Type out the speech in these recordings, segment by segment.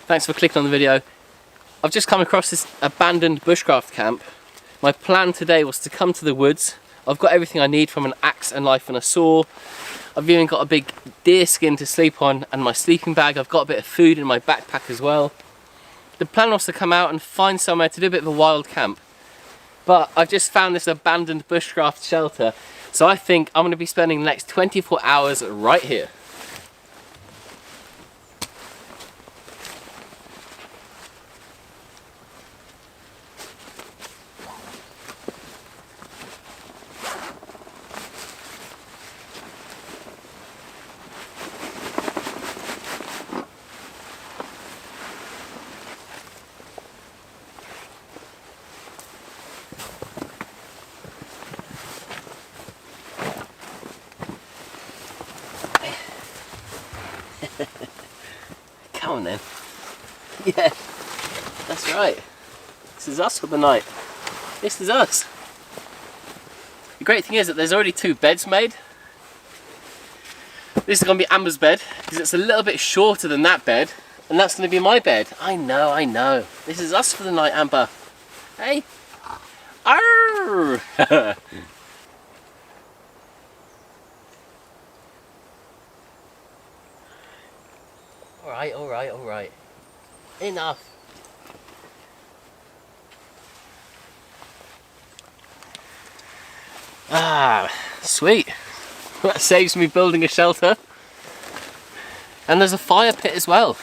Thanks for clicking on the video. I've just come across this abandoned bushcraft camp. My plan today was to come to the woods. I've got everything I need from an axe and knife and a saw. I've even got a big deer skin to sleep on and my sleeping bag. I've got a bit of food in my backpack as well. The plan was to come out and find somewhere to do a bit of a wild camp. But I've just found this abandoned bushcraft shelter. So I think I'm going to be spending the next 24 hours right here. Come on then. Yeah, that's right. This is us for the night. This is us. The great thing is that there's already 2 beds made. This is going to be Amber's bed because it's a little bit shorter than that bed, and that's going to be my bed. I know. This is us for the night, Amber. Hey. Arr! Alright. Enough. Ah, sweet. That saves me building a shelter. And there's a fire pit as well.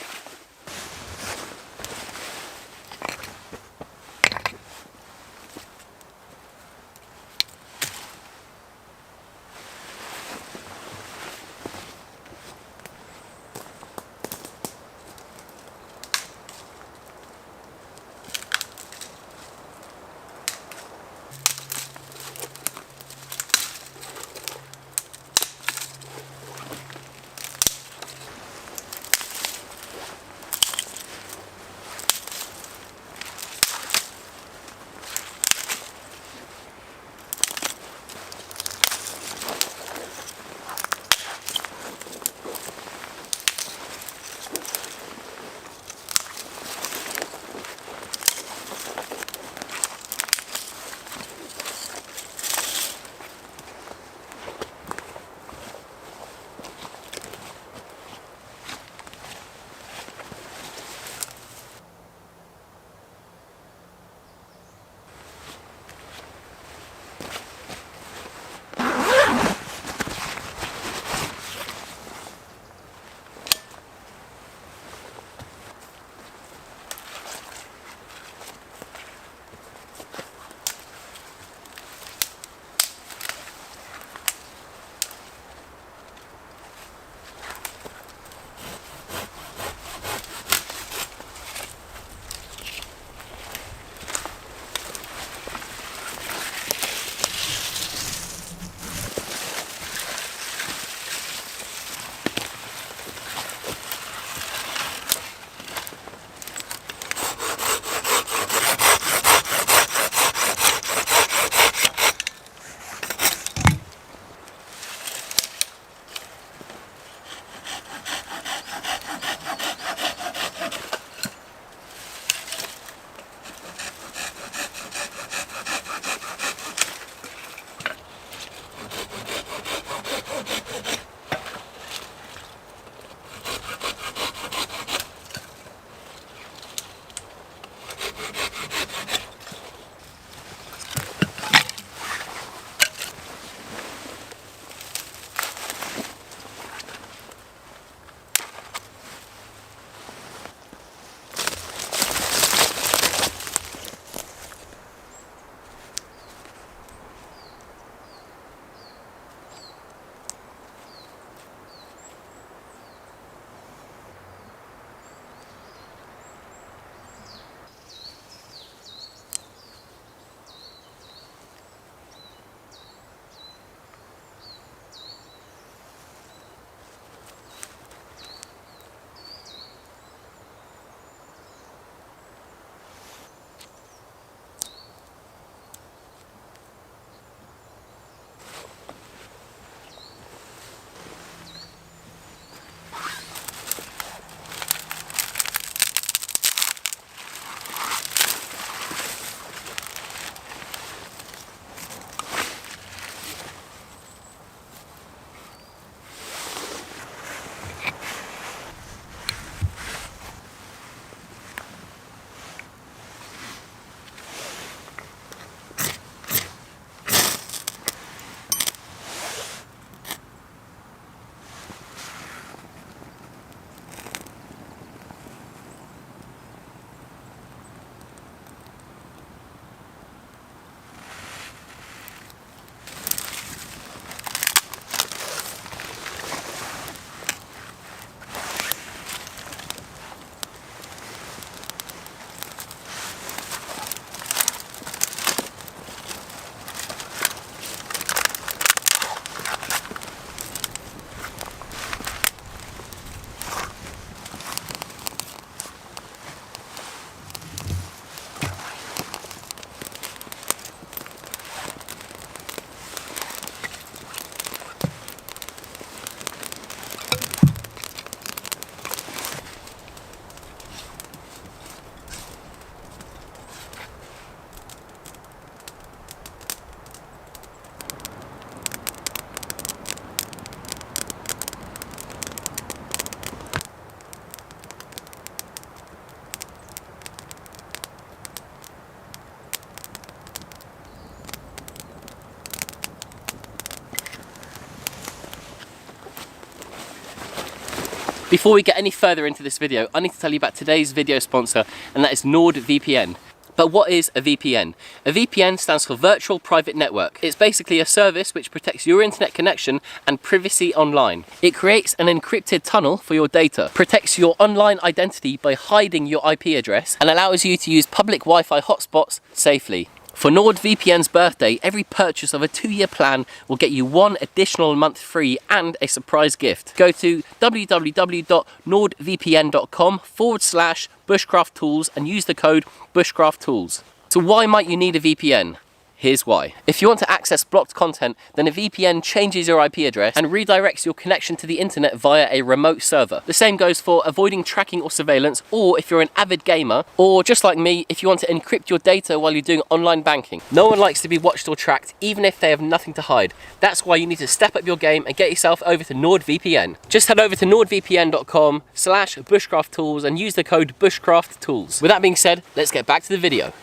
Before we get any further into this video, I need to tell you about today's video sponsor, and that is NordVPN. But what is a VPN? A VPN stands for Virtual Private Network. It's basically a service which protects your internet connection and privacy online. It creates an encrypted tunnel for your data, protects your online identity by hiding your IP address, and allows you to use public Wi-Fi hotspots safely. For NordVPN's birthday, every purchase of a 2-year plan will get you 1 additional month free and a surprise gift. Go to www.nordvpn.com/bushcraft tools and use the code BUSHCRAFT TOOLS. So why might you need a VPN? Here's why. If you want to access blocked content, then a VPN changes your IP address and redirects your connection to the internet via a remote server. The same goes for avoiding tracking or surveillance, or if you're an avid gamer, or just like me, if you want to encrypt your data while you're doing online banking. No one likes to be watched or tracked, even if they have nothing to hide. That's why you need to step up your game and get yourself over to NordVPN. Just head over to nordvpn.com/bushcraft tools and use the code BUSHCRAFT TOOls. With that being said, let's get back to the video.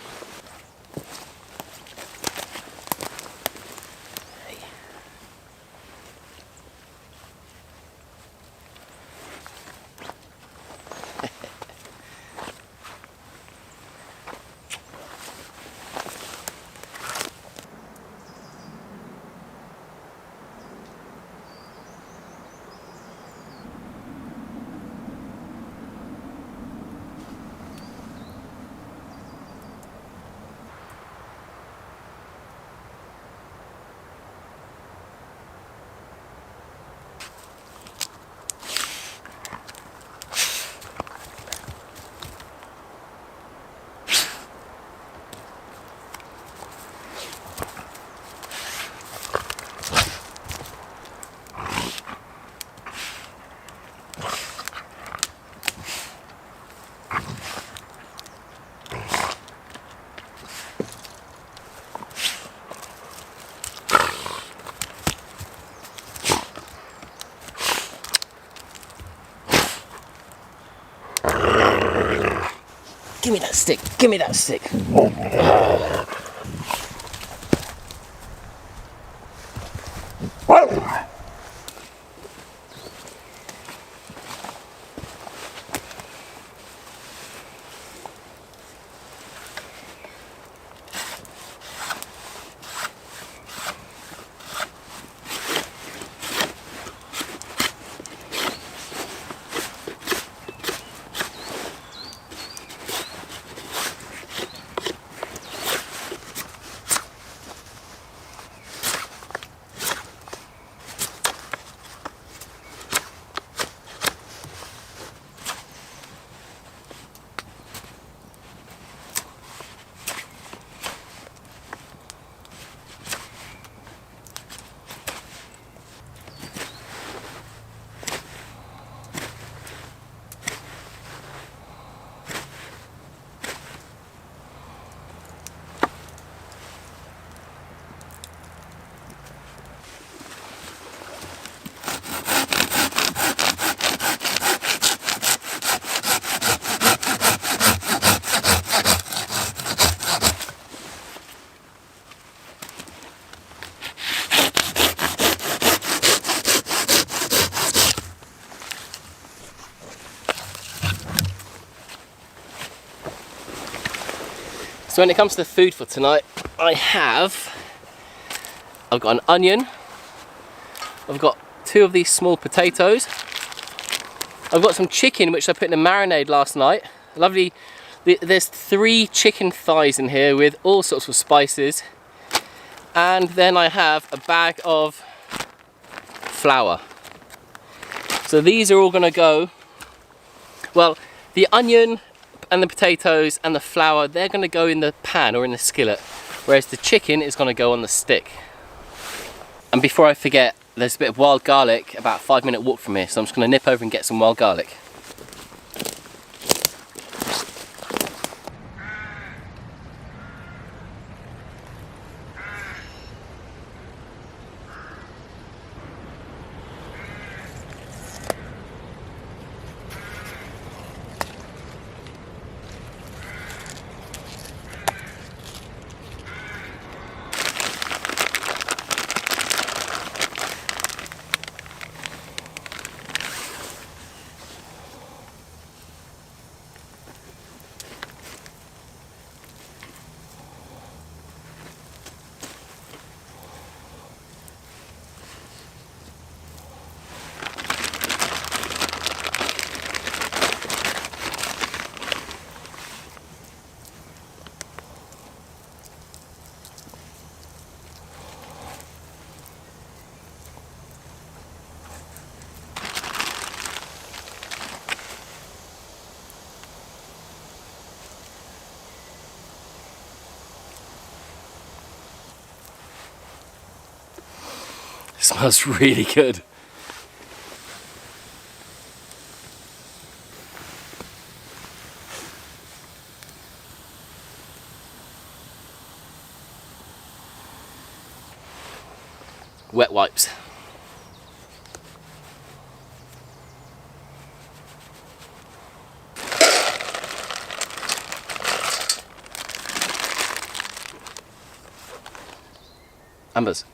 Give me that stick, give me that stick. So when it comes to food for tonight, I've got an onion, I've got 2 of these small potatoes, I've got some chicken which I put in a marinade last night. Lovely, there's 3 chicken thighs in here with all sorts of spices, and then I have a bag of flour. So these are all going to go, well, the onion and the potatoes and the flour, they're going to go in the pan or in the skillet, whereas the chicken is going to go on the stick. And before I forget, there's a bit of wild garlic about a 5-minute walk from here, so I'm just going to nip over and get some wild garlic. smells really good. Wet wipes. Ambers.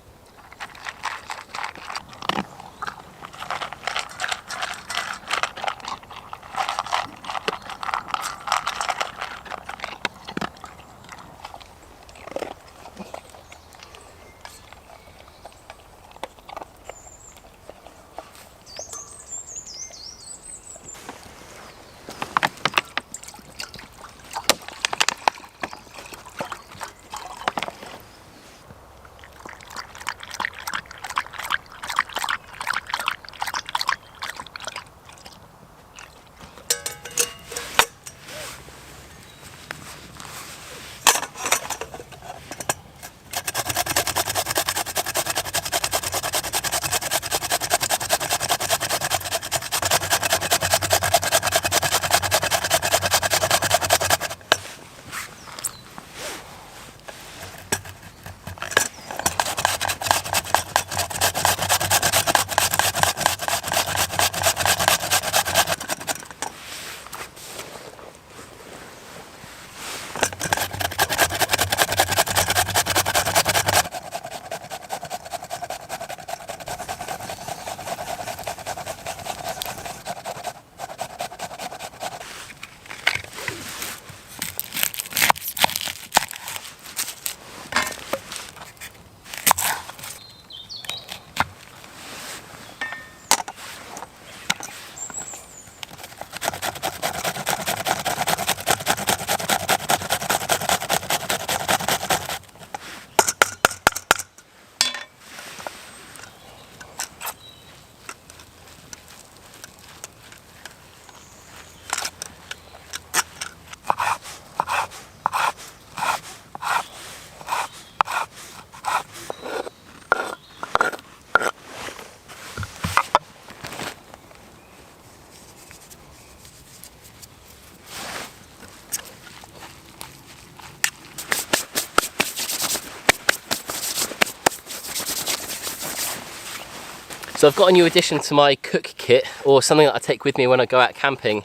So I've got a new addition to my cook kit, or something that I take with me when I go out camping,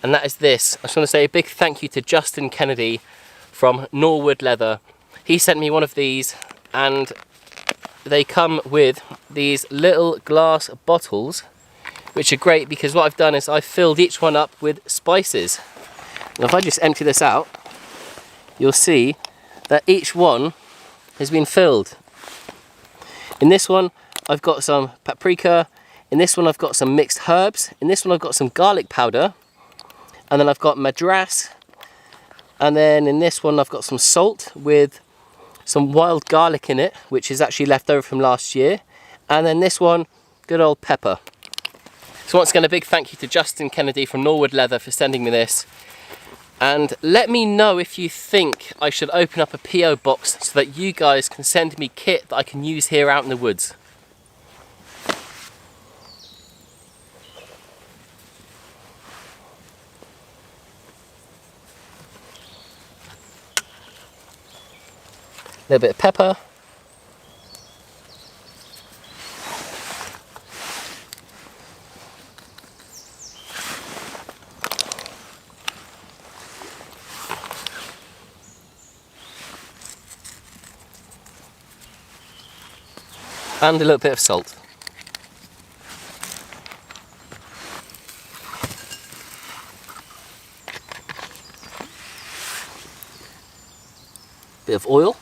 and that is this. I just want to say a big thank you to Justin Kennedy from Norwood Leather. He sent me one of these, and they come with these little glass bottles, which are great because what I've done is I've filled each one up with spices. And if I just empty this out, you'll see that each one has been filled. In this one I've got some paprika, in this one I've got some mixed herbs, in this one I've got some garlic powder, and then I've got madras, and then in this one I've got some salt with some wild garlic in it, which is actually left over from last year, and then this one, good old pepper. So once again, a big thank you to Justin Kennedy from Norwood Leather for sending me this. And let me know if you think I should open up a PO box so that you guys can send me kit that I can use here out in the woods. A little bit of pepper. And a little bit of salt. Bit of oil.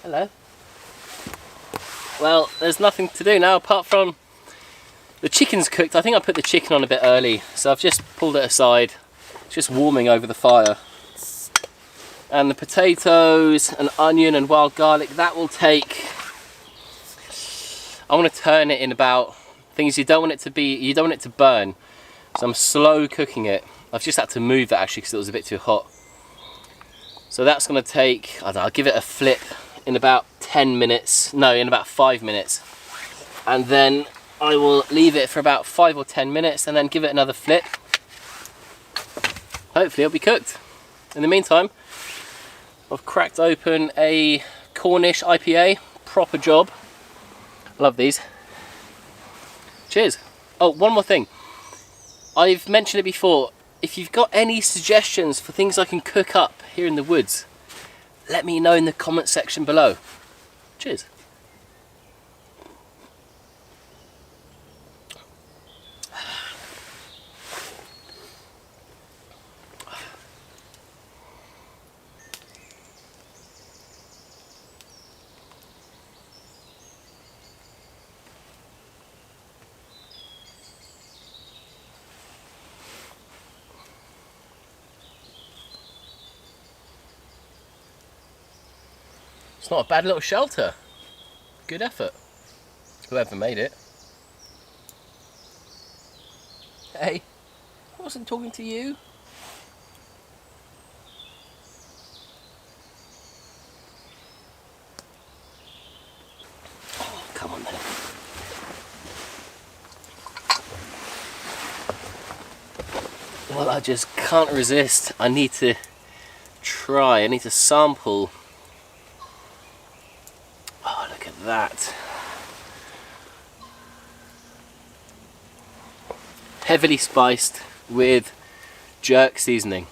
Hello. Well, there's nothing to do now apart from the chicken's cooked. I think I put the chicken on a bit early, so I've just pulled it aside. It's just warming over the fire. And the potatoes and onion and wild garlic, that will take, I want to turn it in about, things you don't want it to be, you don't want it to burn. So I'm slow cooking it. I've just had to move it actually because it was a bit too hot. So that's going to take, I don't know, I'll give it a flip in about 10 minutes, no, in about 5 minutes. And then I will leave it for about 5 or 10 minutes and then give it another flip. Hopefully it'll be cooked. In the meantime, I've cracked open a Cornish IPA, proper job. Love these. Cheers. Oh, one more thing. I've mentioned it before. If you've got any suggestions for things I can cook up here in the woods, let me know in the comment section below. Cheers. It's not a bad little shelter. Good effort. Whoever made it. Hey, I wasn't talking to you. Oh, come on then. Well, I just can't resist. I need to try, I need to sample. Oh, look at that. Heavily spiced with jerk seasoning.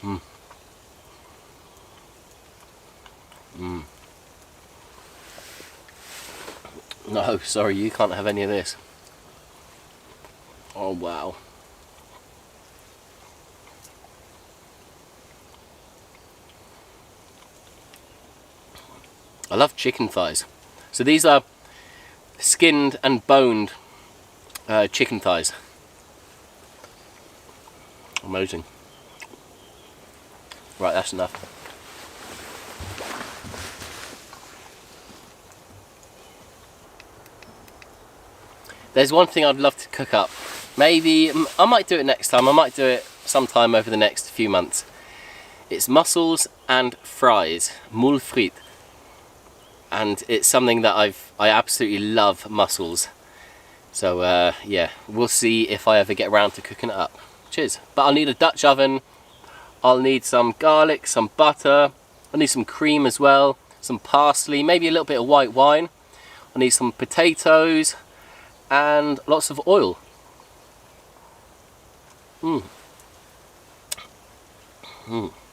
Mm. Mm. No, sorry, you can't have any of this. Oh, wow. I love chicken thighs. So these are skinned and boned chicken thighs. Amazing. Right, that's enough. There's one thing I'd love to cook up. Maybe, I might do it next time. I might do it sometime over the next few months. It's mussels and fries, moules frites. And it's something that I absolutely love, mussels. So yeah, we'll see if I ever get around to cooking it up. Cheers. But I'll need a Dutch oven, I'll need some garlic, some butter, I'll need some cream as well, some parsley, maybe a little bit of white wine. I'll need some potatoes and lots of oil.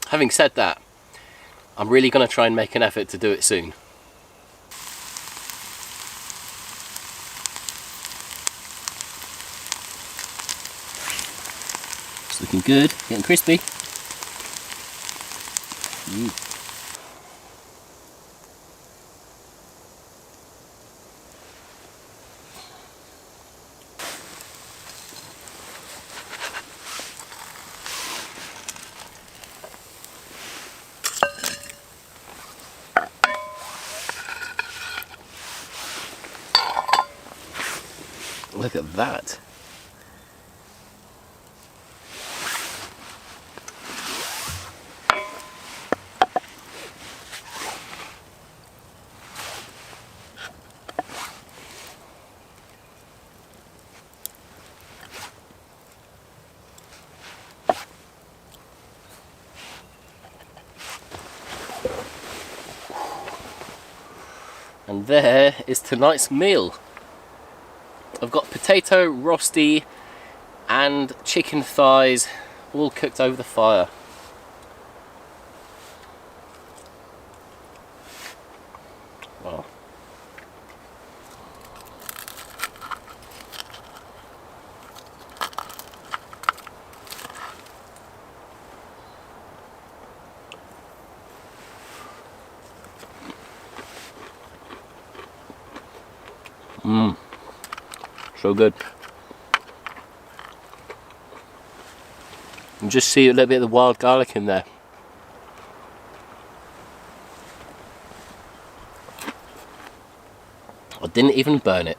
Having said that, I'm really going to try and make an effort to do it soon. It's looking good, getting crispy. Look at that. And there is tonight's meal. I've got potato, rosti and chicken thighs all cooked over the fire. Wow. So good. You just see a little bit of the wild garlic in there. I didn't even burn it.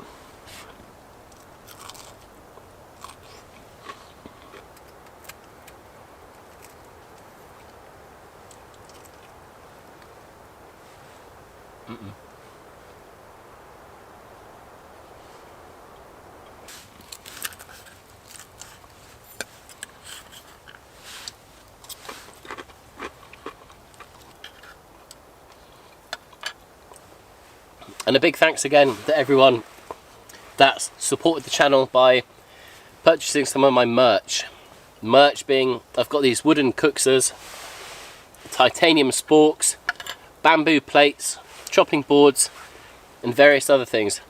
And a big thanks again to everyone that's supported the channel by purchasing some of my merch. Merch being, I've got these wooden cookers, titanium sporks, bamboo plates, chopping boards, and various other things.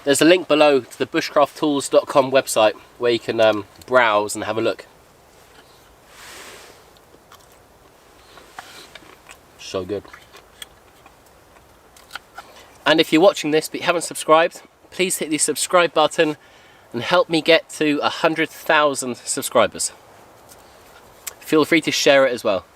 There's a link below to the bushcrafttools.com website where you can browse and have a look. So good. And if you're watching this but you haven't subscribed, please hit the subscribe button and help me get to 100,000 subscribers. Feel free to share it as well.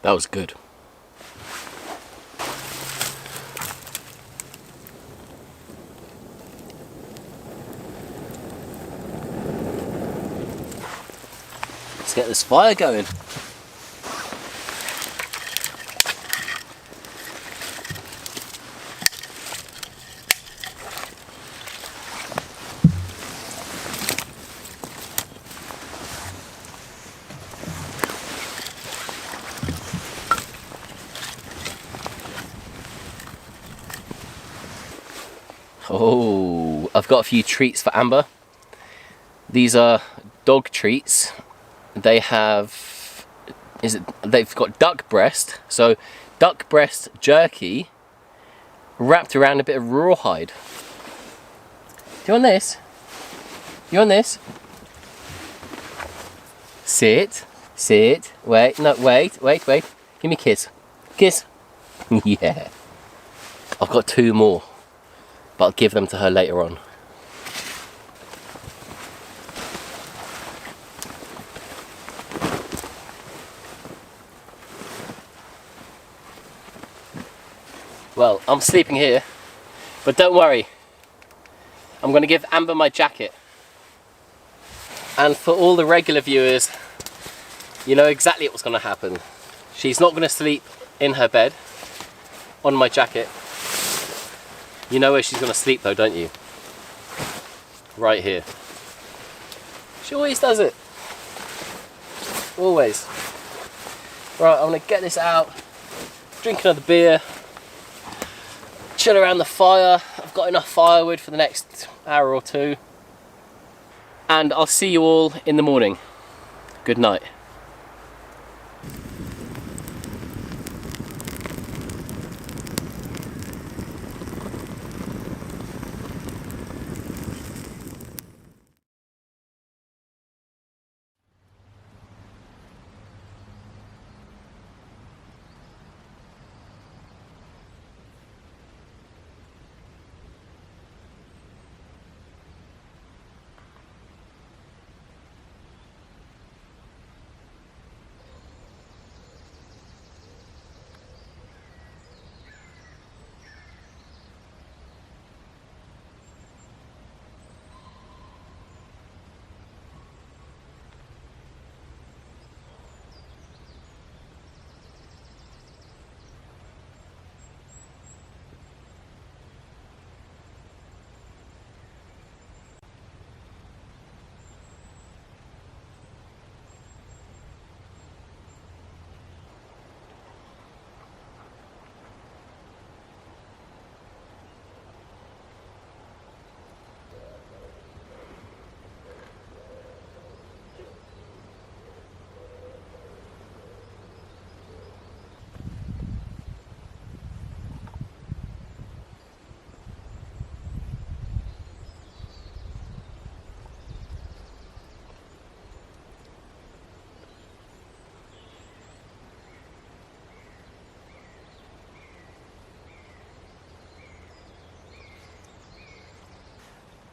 That was good. Let's get this fire going. Oh, I've got a few treats for Amber. These are dog treats. They have, they've got duck breast, so duck breast jerky wrapped around a bit of rawhide. Do you want this? You want this? Sit, sit, wait, no, wait. Give me a kiss. Kiss. Yeah. I've got 2 more, but I'll give them to her later on. Well, I'm sleeping here, but don't worry. I'm going to give Amber my jacket. And for all the regular viewers, you know exactly what's going to happen. She's not going to sleep in her bed on my jacket. You know where she's going to sleep though, don't you? Right here. She always does it. Always. Right, I'm going to get this out, drink another beer, chill around the fire. I've got enough firewood for the next hour or 2. And I'll see you all in the morning. Good night.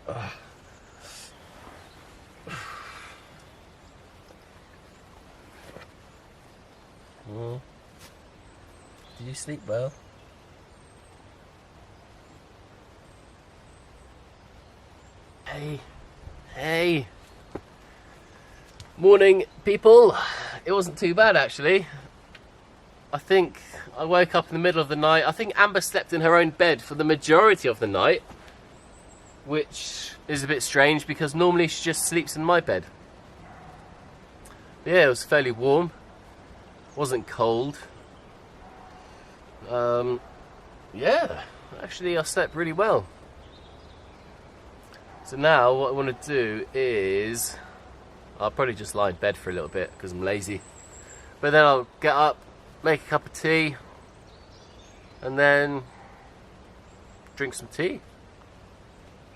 Did you sleep well? Hey. Morning, people. It wasn't too bad, actually. I think I woke up in the middle of the night. I think Amber slept in her own bed for the majority of the night, which is a bit strange because normally she just sleeps in my bed. Yeah, it was fairly warm. Wasn't cold. Yeah, actually I slept really well. So now what I want to do is, I'll probably just lie in bed for a little bit because I'm lazy. But then I'll get up, make a cup of tea, and then drink some tea.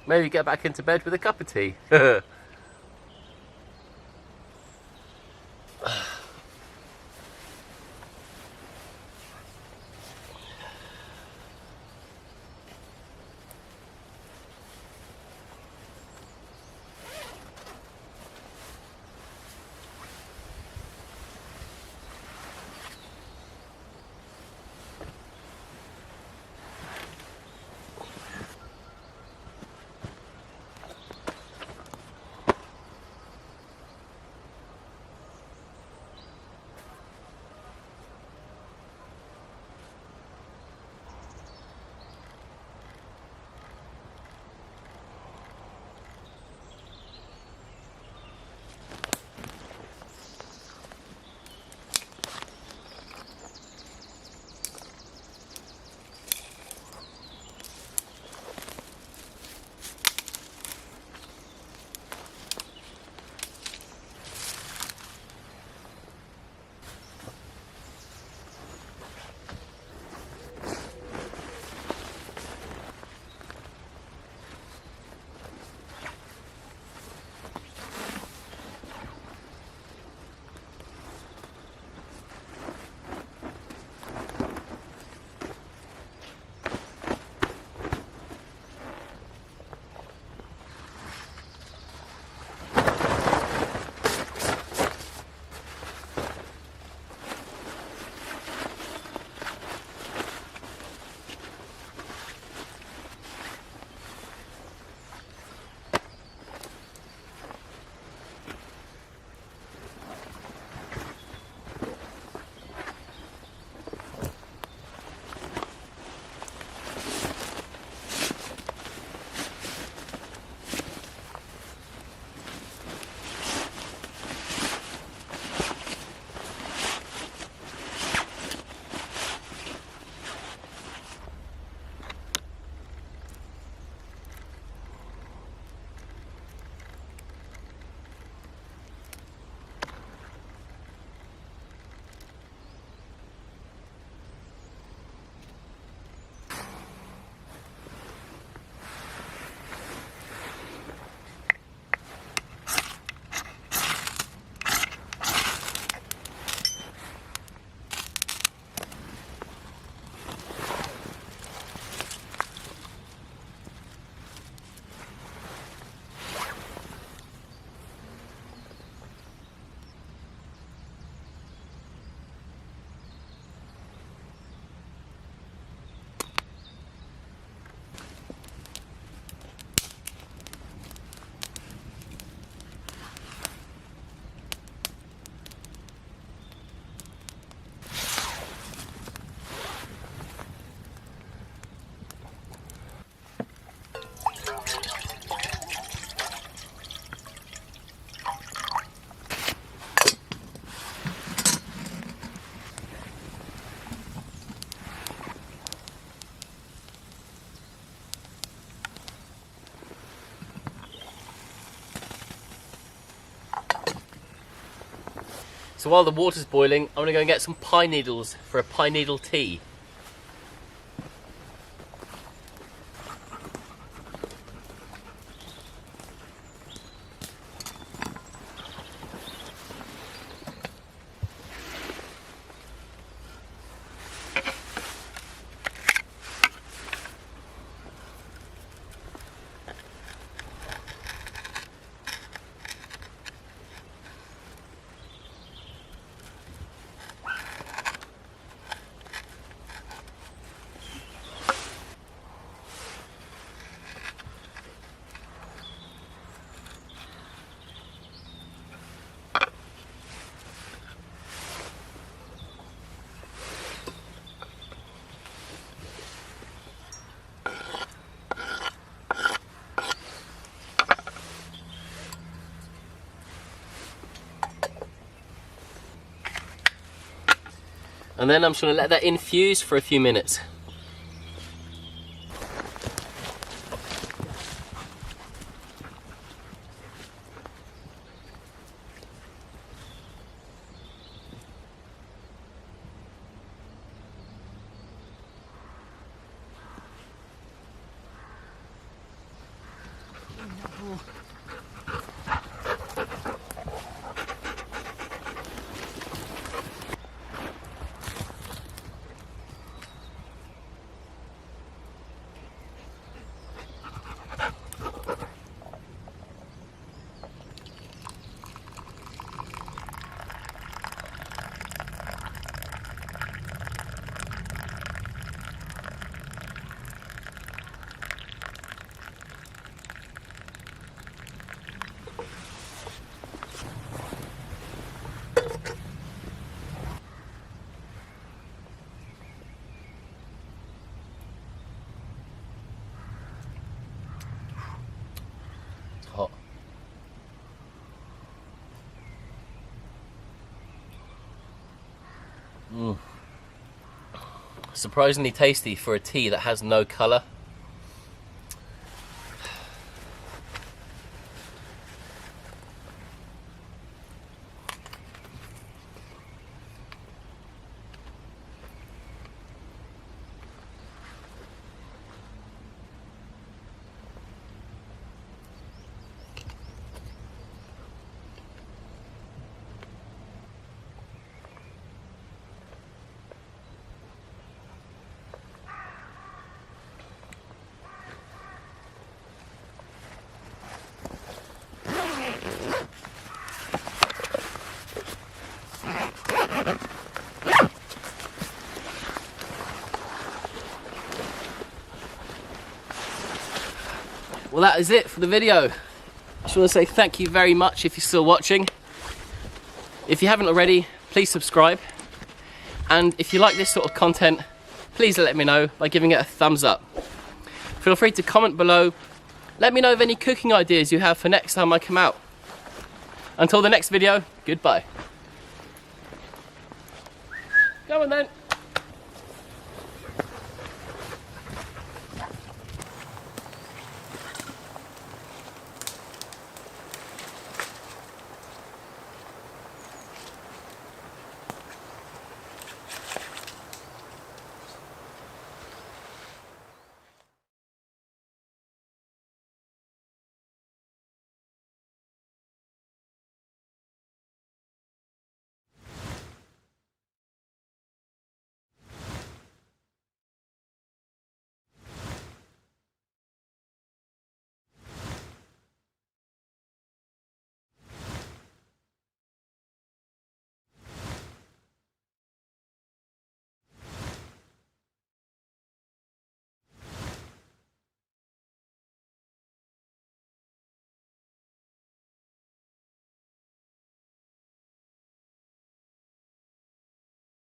Maybe get back into bed with a cup of tea. So while the water's boiling, I'm going to go and get some pine needles for a pine needle tea. And then I'm just going to let that infuse for a few minutes. Hot. Surprisingly tasty for a tea that has no colour. Well, that is it for the video. I just want to say thank you very much if you're still watching. If you haven't already, please subscribe. And if you like this sort of content, please let me know by giving it a thumbs up. Feel free to comment below. Let me know of any cooking ideas you have for next time I come out. Until the next video, goodbye. Come on then.